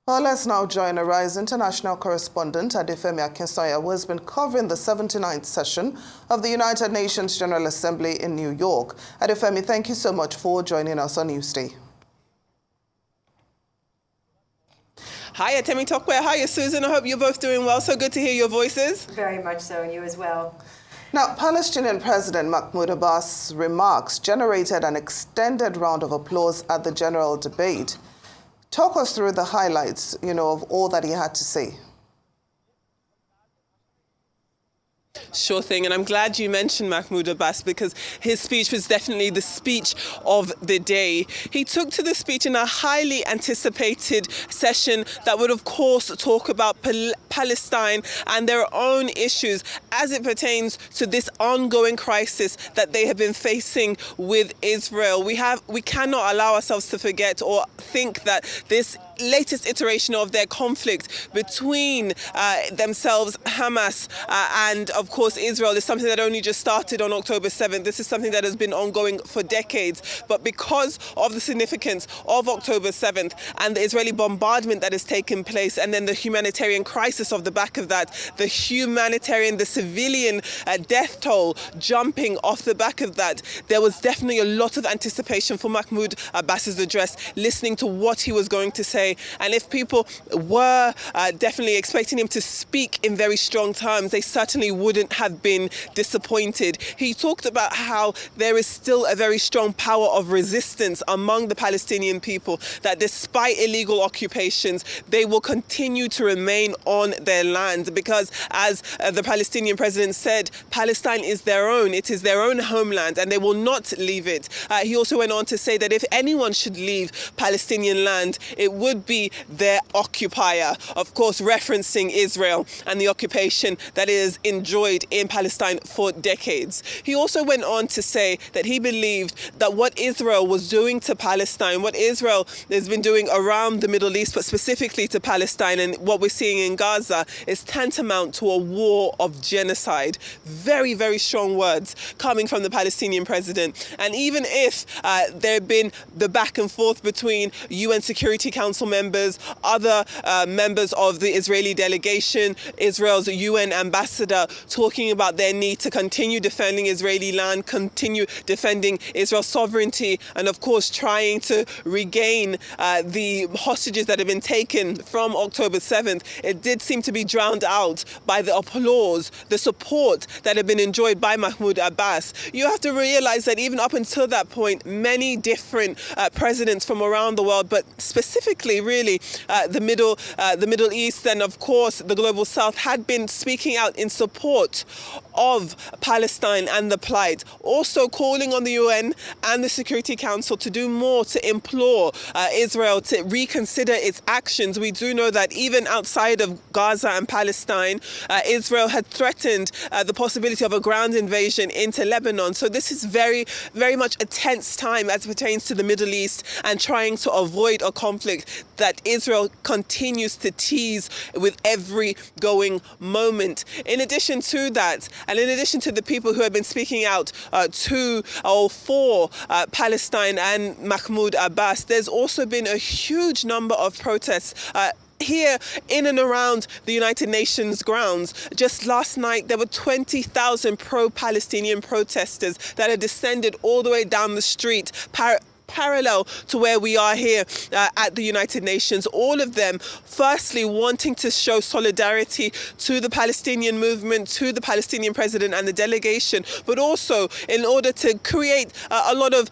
Well, let's now join Arise international correspondent Adefemi Akinsanya, who has been covering the 79th session of the United Nations General Assembly in New York. Adefemi, thank you so much for joining us on Newsday. Hi, Temi Tokwe. Hi, Susan. I hope you're both doing well. So good to hear your voices. Very much so, and you as well. Now, Palestinian President Mahmoud Abbas' remarks generated an extended round of applause at the general debate. Talk us through the highlights, of all that he had to say. Sure thing, and I'm glad you mentioned Mahmoud Abbas because his speech was definitely the speech of the day. He took to the speech in a highly anticipated session that would, of course, talk about Palestine and their own issues as it pertains to this ongoing crisis that they have been facing with Israel. We cannot allow ourselves to forget or think that this latest iteration of their conflict between themselves, Hamas, and of course Israel is something that only just started on October 7th. This is something that has been ongoing for decades. But because of the significance of October 7th and the Israeli bombardment that has taken place, and then the humanitarian crisis off the back of that, the civilian death toll jumping off the back of that, there was definitely a lot of anticipation for Mahmoud Abbas's address, listening to what he was going to say. And if people were definitely expecting him to speak in very strong terms, they certainly wouldn't have been disappointed. He talked about how there is still a very strong power of resistance among the Palestinian people, that despite illegal occupations, they will continue to remain on their land because, as the Palestinian president said, Palestine is their own. It is their own homeland and they will not leave it. He also went on to say that if anyone should leave Palestinian land, it would be their occupier, of course referencing Israel and the occupation that is enjoyed in Palestine for decades. He also went on to say that he believed that what Israel was doing to Palestine, what Israel has been doing around the Middle East, but specifically to Palestine and what we're seeing in Gaza, is tantamount to a war of genocide. Very, very strong words coming from the Palestinian president. And even if there had been the back and forth between UN Security Council members, other members of the Israeli delegation, Israel's UN ambassador, talking about their need to continue defending Israeli land, continue defending Israel's sovereignty, and of course trying to regain the hostages that have been taken from October 7th, it did seem to be drowned out by the applause, the support that had been enjoyed by Mahmoud Abbas. You have to realize that even up until that point, many different presidents from around the world, but specifically really the Middle East and of course the global South, had been speaking out in support of Palestine and the plight, also calling on the UN and the Security Council to do more to implore Israel to reconsider its actions. We do know that even outside of Gaza and Palestine, Israel had threatened the possibility of a ground invasion into Lebanon. So this is very, very much a tense time as it pertains to the Middle East and trying to avoid a conflict that Israel continues to tease with every going moment. In addition to that, and in addition to the people who have been speaking out to or for Palestine and Mahmoud Abbas, there's also been a huge number of protests here in and around the United Nations grounds. Just last night, there were 20,000 pro-Palestinian protesters that had descended all the way down the street, parallel to where we are here at the United Nations. All of them, firstly, wanting to show solidarity to the Palestinian movement, to the Palestinian president and the delegation, but also in order to create a lot of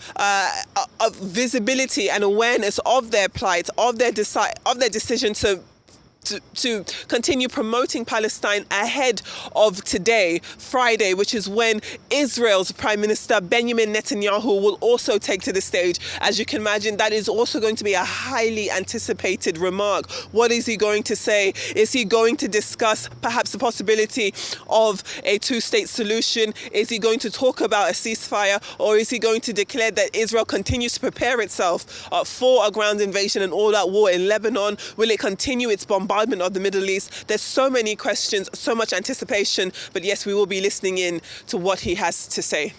visibility and awareness of their plight, of their decision to continue promoting Palestine ahead of today, Friday, which is when Israel's Prime Minister Benjamin Netanyahu will also take to the stage. As you can imagine, that is also going to be a highly anticipated remark. What is he going to say? Is he going to discuss perhaps the possibility of a two-state solution? Is he going to talk about a ceasefire? Or is he going to declare that Israel continues to prepare itself for a ground invasion and all-out war in Lebanon? Will it continue its bombardment of the Middle East? There's so many questions, so much anticipation, but yes, we will be listening in to what he has to say.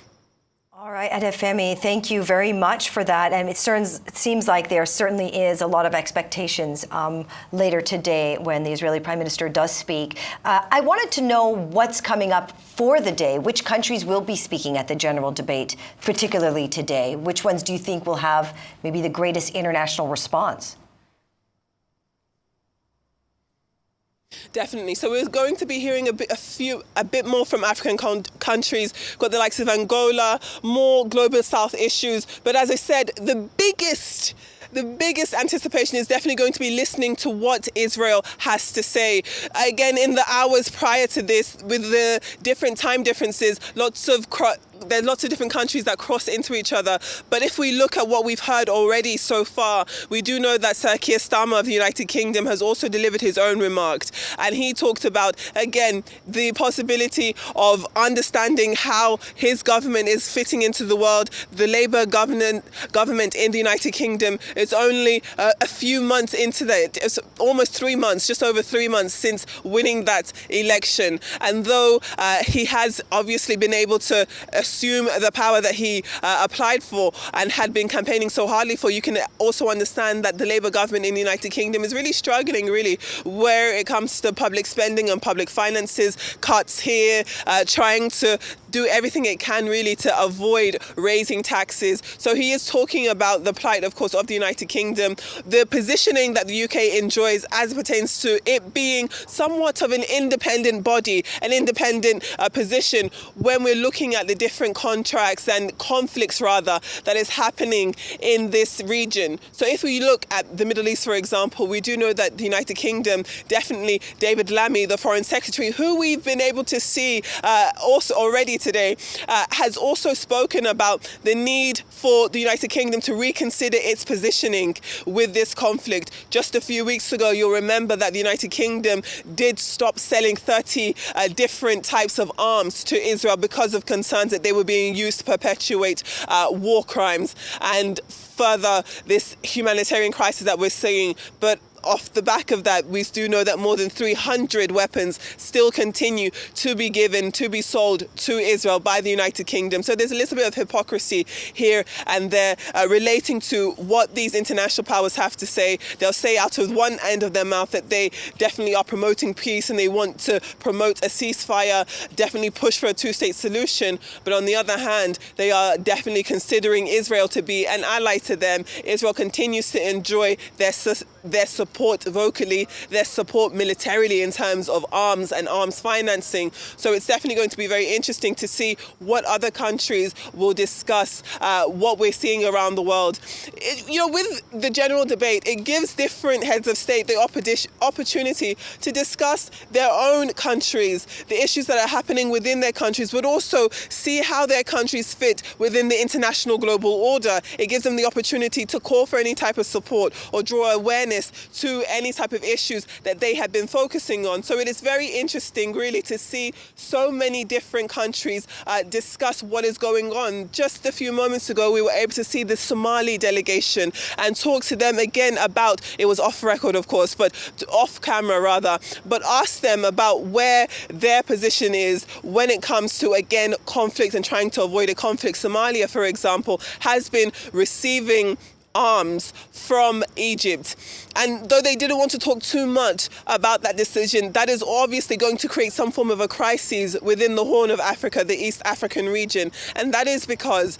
All right, Adefemi, thank you very much for that. And it seems like there certainly is a lot of expectations later today when the Israeli Prime Minister does speak. I wanted to know what's coming up for the day. Which countries will be speaking at the general debate, particularly today? Which ones do you think will have maybe the greatest international response? Definitely. So we're going to be hearing a bit more from African countries. Got the likes of Angola, more global South issues. But as I said, the biggest anticipation is definitely going to be listening to what Israel has to say. Again, in the hours prior to this, with the different time differences, there are lots of different countries that cross into each other. But if we look at what we've heard already so far, we do know that Sir Keir Starmer of the United Kingdom has also delivered his own remarks. And he talked about, again, the possibility of understanding how his government is fitting into the world. The Labour government in the United Kingdom is only a few months into that. It's almost 3 months, just over 3 months since winning that election. And though he has obviously been able to assume the power that he applied for and had been campaigning so hardly for, you can also understand that the Labour government in the United Kingdom is really struggling, really, where it comes to public spending and public finances, cuts here, trying to do everything it can really to avoid raising taxes. So he is talking about the plight, of course, of the United Kingdom, the positioning that the UK enjoys as pertains to it being somewhat of an independent body, an independent position when we're looking at the different contracts and conflicts, rather, that is happening in this region. So if we look at the Middle East, for example, we do know that the United Kingdom, definitely David Lammy, the Foreign Secretary, who we've been able to see also already today, has also spoken about the need for the United Kingdom to reconsider its positioning with this conflict. Just a few weeks ago, you'll remember that the United Kingdom did stop selling 30 different types of arms to Israel because of concerns that they were being used to perpetuate war crimes and further this humanitarian crisis that we're seeing. But off the back of that, we do know that more than 300 weapons still continue to be given, to be sold to Israel by the United Kingdom. So there's a little bit of hypocrisy here and there relating to what these international powers have to say. They'll say out of one end of their mouth that they definitely are promoting peace and they want to promote a ceasefire, definitely push for a two-state solution. But on the other hand, they are definitely considering Israel to be an ally to them. Israel continues to enjoy their support vocally, their support militarily in terms of arms and arms financing. So it's definitely going to be very interesting to see what other countries will discuss what we're seeing around the world. With the general debate, it gives different heads of state the opportunity to discuss their own countries, the issues that are happening within their countries, but also see how their countries fit within the international global order. It gives them the opportunity to call for any type of support or draw awareness to any type of issues that they have been focusing on. So it is very interesting, really, to see so many different countries discuss what is going on. Just a few moments ago, we were able to see the Somali delegation and talk to them again about, it was off record, of course, but off camera rather, but ask them about where their position is when it comes to, again, conflict and trying to avoid a conflict. Somalia, for example, has been receiving arms from Egypt. And though they didn't want to talk too much about that decision, that is obviously going to create some form of a crisis within the Horn of Africa, the East African region. And that is because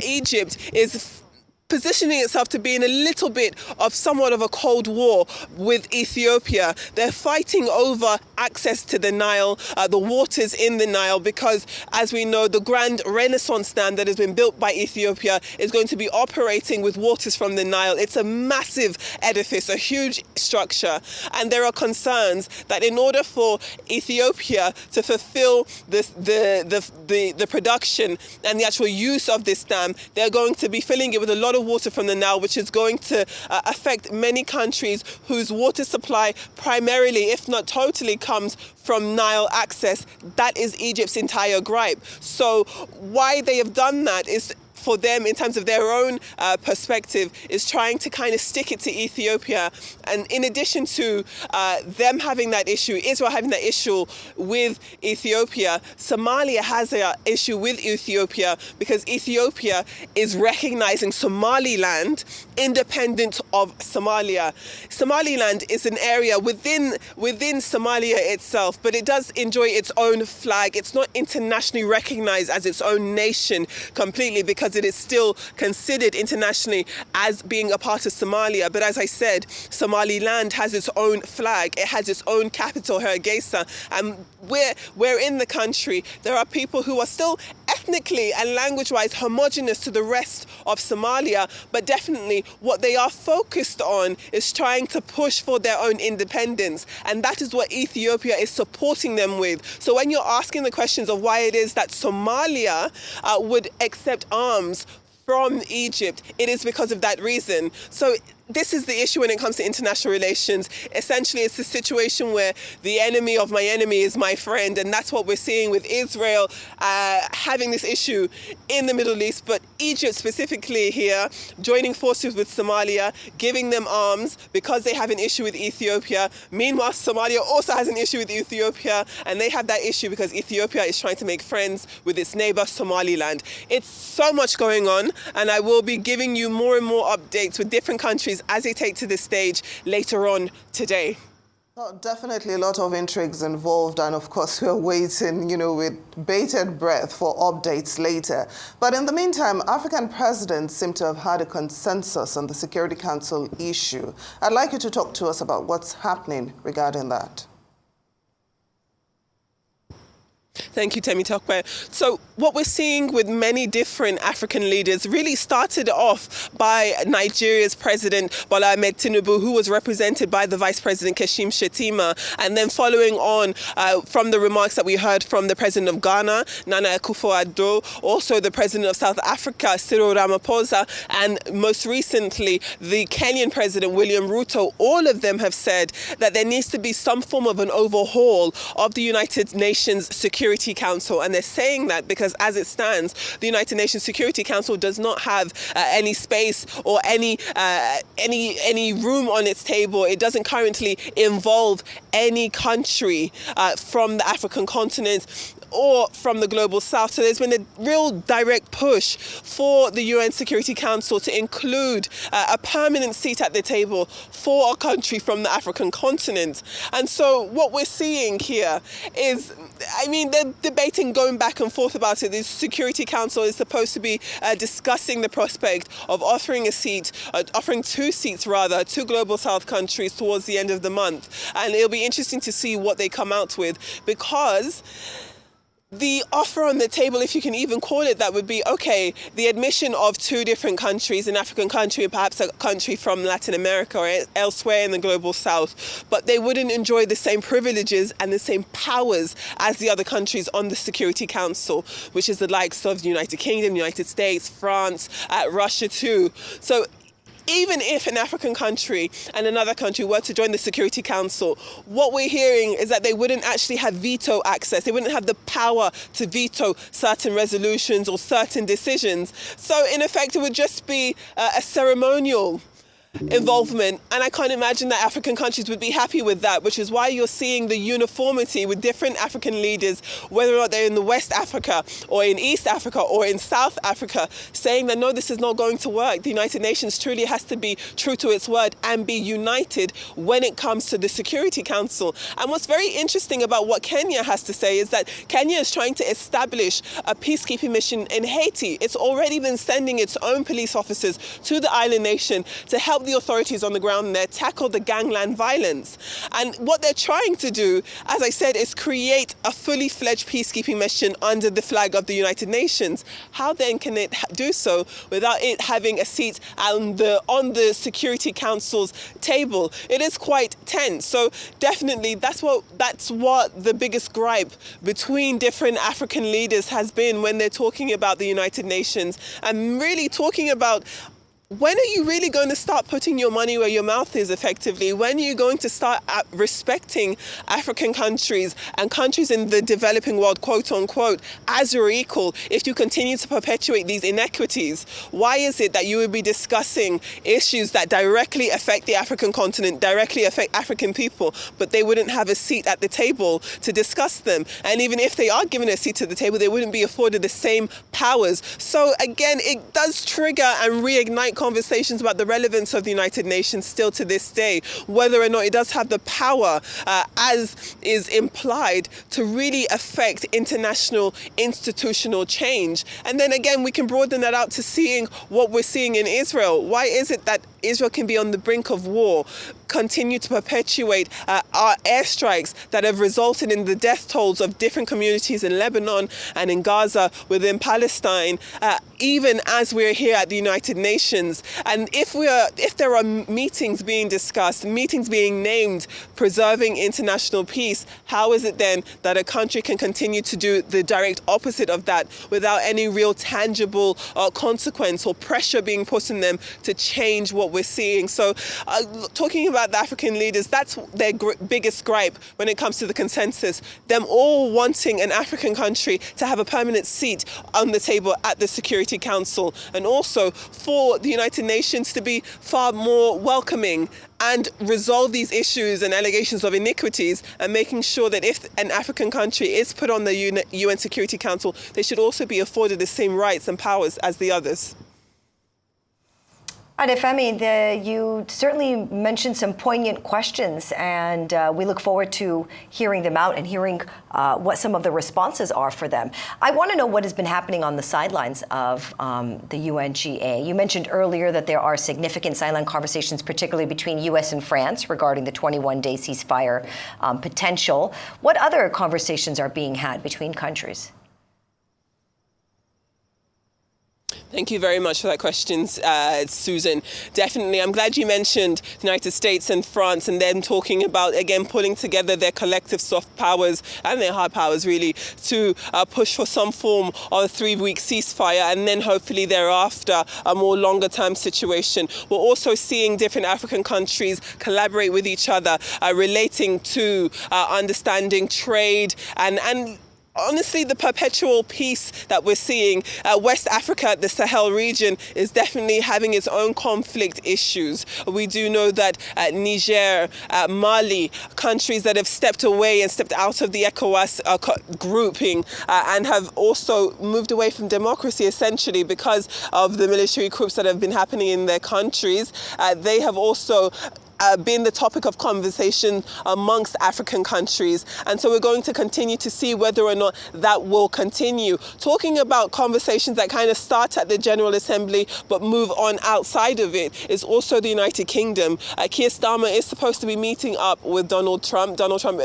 Egypt is positioning itself to be in a little bit of somewhat of a cold war with Ethiopia. They're fighting over access to the Nile, the waters in the Nile, because as we know, the Grand Renaissance Dam that has been built by Ethiopia is going to be operating with waters from the Nile. It's a massive edifice, a huge structure. And there are concerns that in order for Ethiopia to fulfill the production and the actual use of this dam, they're going to be filling it with a lot of water from the Nile, which is going to affect many countries whose water supply primarily, if not totally, comes from Nile access. That is Egypt's entire gripe. So why they have done that is for them, in terms of their own perspective, is trying to kind of stick it to Ethiopia. And in addition to them having that issue, Israel having that issue with Ethiopia, Somalia has an issue with Ethiopia because Ethiopia is recognizing Somaliland independent of Somalia. Somaliland is an area within Somalia itself, but it does enjoy its own flag. It's not internationally recognized as its own nation completely because it is still considered internationally as being a part of Somalia. But as I said, Somaliland has its own flag. It has its own capital, Hargeisa. And where in the country there are people who are still ethnically and language-wise homogenous to the rest of Somalia, but definitely what they are focused on is trying to push for their own independence. And that is what Ethiopia is supporting them with. So when you're asking the questions of why it is that Somalia would accept arms from Egypt, it is because of that reason. So this is the issue when it comes to international relations. Essentially, it's a situation where the enemy of my enemy is my friend, and that's what we're seeing with Israel having this issue in the Middle East, but Egypt specifically here joining forces with Somalia, giving them arms because they have an issue with Ethiopia. Meanwhile, Somalia also has an issue with Ethiopia, and they have that issue because Ethiopia is trying to make friends with its neighbor Somaliland. It's so much going on, and I will be giving you more and more updates with different countries as they take to the stage later on today. Well, definitely a lot of intrigues involved, and of course we're waiting, with bated breath for updates later. But in the meantime, African presidents seem to have had a consensus on the Security Council issue. I'd like you to talk to us about what's happening regarding that. Thank you, Temi Tokwe. So what we're seeing with many different African leaders really started off by Nigeria's President Bola Ahmed Tinubu, who was represented by the Vice President Kashim Shettima, and then following on from the remarks that we heard from the President of Ghana, Nana Akufo-Addo, also the President of South Africa, Cyril Ramaphosa, and most recently the Kenyan President, William Ruto. All of them have said that there needs to be some form of an overhaul of the United Nations Security Council, and they're saying that because as it stands, the United Nations Security Council does not have any space or any room on its table. It doesn't currently involve any country from the African continent or from the global south. So there's been a real direct push for the UN Security Council to include a permanent seat at the table for a country from the African continent. And so what we're seeing here is, they're debating, going back and forth about it. The Security Council is supposed to be discussing the prospect of offering offering two seats to global south countries towards the end of the month. And it'll be interesting to see what they come out with, because the offer on the table, if you can even call it that, would be, okay, the admission of two different countries, an African country and perhaps a country from Latin America or elsewhere in the global south, but they wouldn't enjoy the same privileges and the same powers as the other countries on the Security Council, which is the likes of the United Kingdom, United States, France, Russia too. So even if an African country and another country were to join the Security Council, what we're hearing is that they wouldn't actually have veto access. They wouldn't have the power to veto certain resolutions or certain decisions. So in effect, it would just be a ceremonial involvement, and I can't imagine that African countries would be happy with that, which is why you're seeing the uniformity with different African leaders, whether or not they're in the West Africa or in East Africa or in South Africa, saying that no, this is not going to work. The United Nations truly has to be true to its word and be united when it comes to the Security Council. And what's very interesting about what Kenya has to say is that Kenya is trying to establish a peacekeeping mission in Haiti. It's already been sending its own police officers to the island nation to help the authorities on the ground there tackle the gangland violence. And what they're trying to do, as I said, is create a fully fledged peacekeeping mission under the flag of the United Nations. How then can it do so without it having a seat on the Security Council's table? It is quite tense. So definitely that's what the biggest gripe between different African leaders has been when they're talking about the United Nations and really talking about when are you really going to start putting your money where your mouth is effectively? When are you going to start respecting African countries and countries in the developing world, quote unquote, as your equal if you continue to perpetuate these inequities? Why is it that you would be discussing issues that directly affect the African continent, directly affect African people, but they wouldn't have a seat at the table to discuss them? And even if they are given a seat at the table, they wouldn't be afforded the same powers. So again, it does trigger and reignite conversations about the relevance of the United Nations still to this day, whether or not it does have the power, as is implied, to really affect international institutional change. And then again, we can broaden that out to seeing what we're seeing in Israel. Why is it that Israel can be on the brink of war, continue to perpetuate our airstrikes that have resulted in the death tolls of different communities in Lebanon and in Gaza within Palestine, even as we're here at the United Nations? And if there are meetings being discussed, meetings being named, preserving international peace, how is it then that a country can continue to do the direct opposite of that without any real tangible consequence or pressure being put on them to change what we're seeing? So talking about the African leaders, that's their biggest gripe when it comes to the consensus, them all wanting an African country to have a permanent seat on the table at the Security Council, and also for the United Nations to be far more welcoming and resolve these issues and allegations of iniquities, and making sure that if an African country is put on the UN Security Council, they should also be afforded the same rights and powers as the others. Adefemi, you certainly mentioned some poignant questions, and we look forward to hearing them out and hearing what some of the responses are for them. I want to know what has been happening on the sidelines of the UNGA. You mentioned earlier that there are significant sideline conversations, particularly between U.S. and France, regarding the 21-day ceasefire potential. What other conversations are being had between countries? Thank you very much for that question, Susan. Definitely. I'm glad you mentioned the United States and France and them talking about, again, pulling together their collective soft powers and their hard powers, really, to push for some form of a 3-week ceasefire, and then hopefully thereafter a more longer-term situation. We're also seeing different African countries collaborate with each other relating to understanding trade and honestly, the perpetual peace that we're seeing. West Africa, the Sahel region, is definitely having its own conflict issues. We do know that Niger, Mali, countries that have stepped away and stepped out of the ECOWAS grouping and have also moved away from democracy, essentially, because of the military coups that have been happening in their countries. They have also been the topic of conversation amongst African countries. And so we're going to continue to see whether or not that will continue. Talking about conversations that kind of start at the General Assembly but move on outside of it is also the United Kingdom. Keir Starmer is supposed to be meeting up with Donald Trump. Donald Trump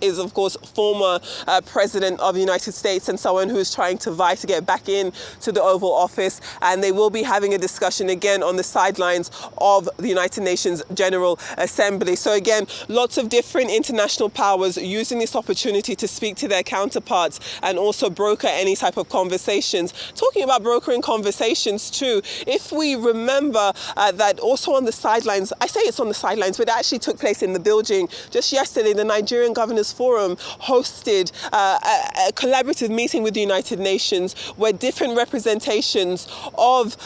is, of course, former president of the United States and someone who's trying to vie to get back in to the Oval Office. And they will be having a discussion again on the sidelines of the United Nations General Assembly. So again, lots of different international powers using this opportunity to speak to their counterparts and also broker any type of conversations. Talking about brokering conversations too, if we remember that also on the sidelines, I say it's on the sidelines, but it actually took place in the building. Just yesterday, the Nigerian Governors Forum hosted a collaborative meeting with the United Nations where different representations of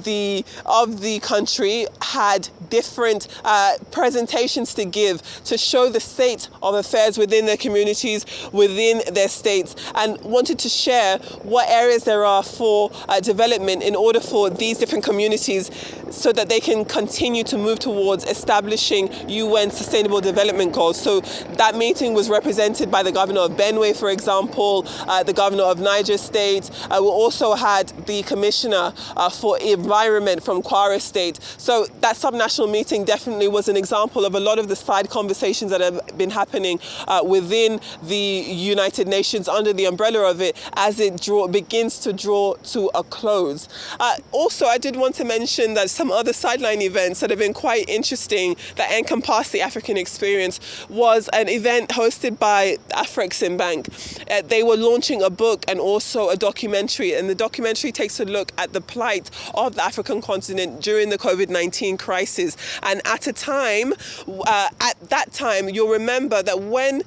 the country had different presentations to give to show the state of affairs within their communities, within their states, and wanted to share what areas there are for development in order for these different communities so that they can continue to move towards establishing UN Sustainable Development Goals. So that meeting was represented by the governor of Benue, for example, the governor of Niger State. We also had the commissioner for environment from Kwara State. So that subnational meeting definitely was an example of a lot of the side conversations that have been happening within the United Nations under the umbrella of it as it begins to draw to a close. Also, I did want to mention that some other sideline events that have been quite interesting that encompass the African experience was an event hosted by Afreximbank. They were launching a book and also a documentary, and the documentary takes a look at the plight of the African continent during the COVID-19 crisis. And at that time, you'll remember that when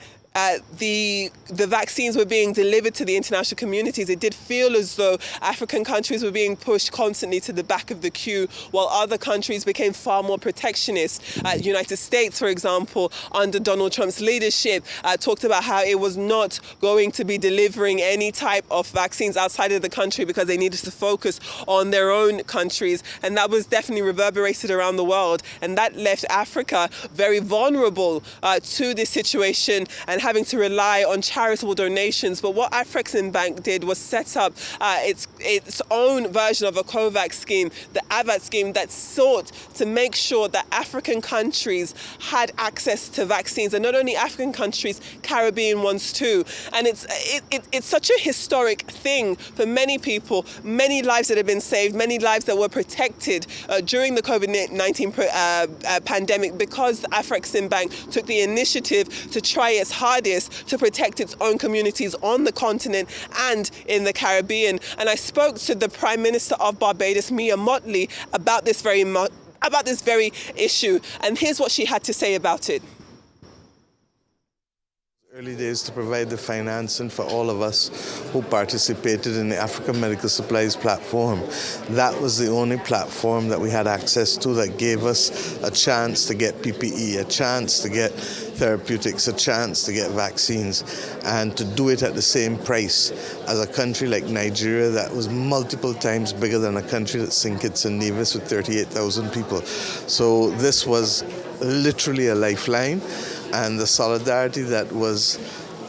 the vaccines were being delivered to the international communities, it did feel as though African countries were being pushed constantly to the back of the queue, while other countries became far more protectionist. The United States, for example, under Donald Trump's leadership, talked about how it was not going to be delivering any type of vaccines outside of the country because they needed to focus on their own countries. And that was definitely reverberated around the world. And that left Africa very vulnerable to this situation and having to rely on charitable donations. But what Afreximbank did was set up its own version of a COVAX scheme, the AVAT scheme, that sought to make sure that African countries had access to vaccines, and not only African countries, Caribbean ones too. And it's such a historic thing for many people, many lives that have been saved, many lives that were protected during the COVID-19 pandemic, because Afreximbank took the initiative to try its hardest to protect its own communities on the continent and in the Caribbean. And I spoke to the Prime Minister of Barbados, Mia Mottley, about this very issue. And here's what she had to say about it. Early days to provide the financing for all of us who participated in the African Medical Supplies platform. That was the only platform that we had access to that gave us a chance to get PPE, a chance to get therapeutics, a chance to get vaccines, and to do it at the same price as a country like Nigeria that was multiple times bigger than a country that's St. Kitts and Nevis with 38,000 people. So this was literally a lifeline. And the solidarity that was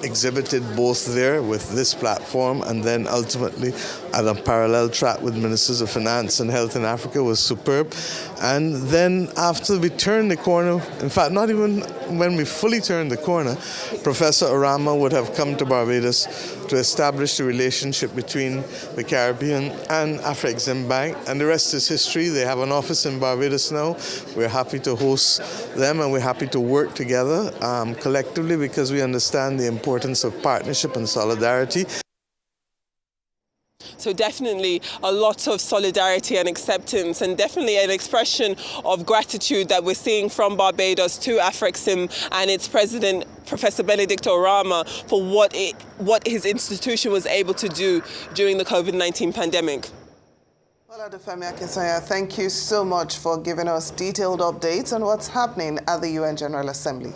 exhibited both there with this platform and then ultimately at a parallel track with Ministers of Finance and Health in Africa was superb. And then after we turned the corner, in fact, not even when we fully turned the corner, Professor Orama would have come to Barbados to establish the relationship between the Caribbean and Afreximbank, and the rest is history. They have an office in Barbados now. We're happy to host them, and we're happy to work together collectively because we understand the importance of partnership and solidarity. So definitely a lot of solidarity and acceptance, and definitely an expression of gratitude that we're seeing from Barbados to Afrexim and its president, Professor Benedict Orama, for what his institution was able to do during the COVID-19 pandemic. Well, Adefemi Akinsanya, thank you so much for giving us detailed updates on what's happening at the UN General Assembly.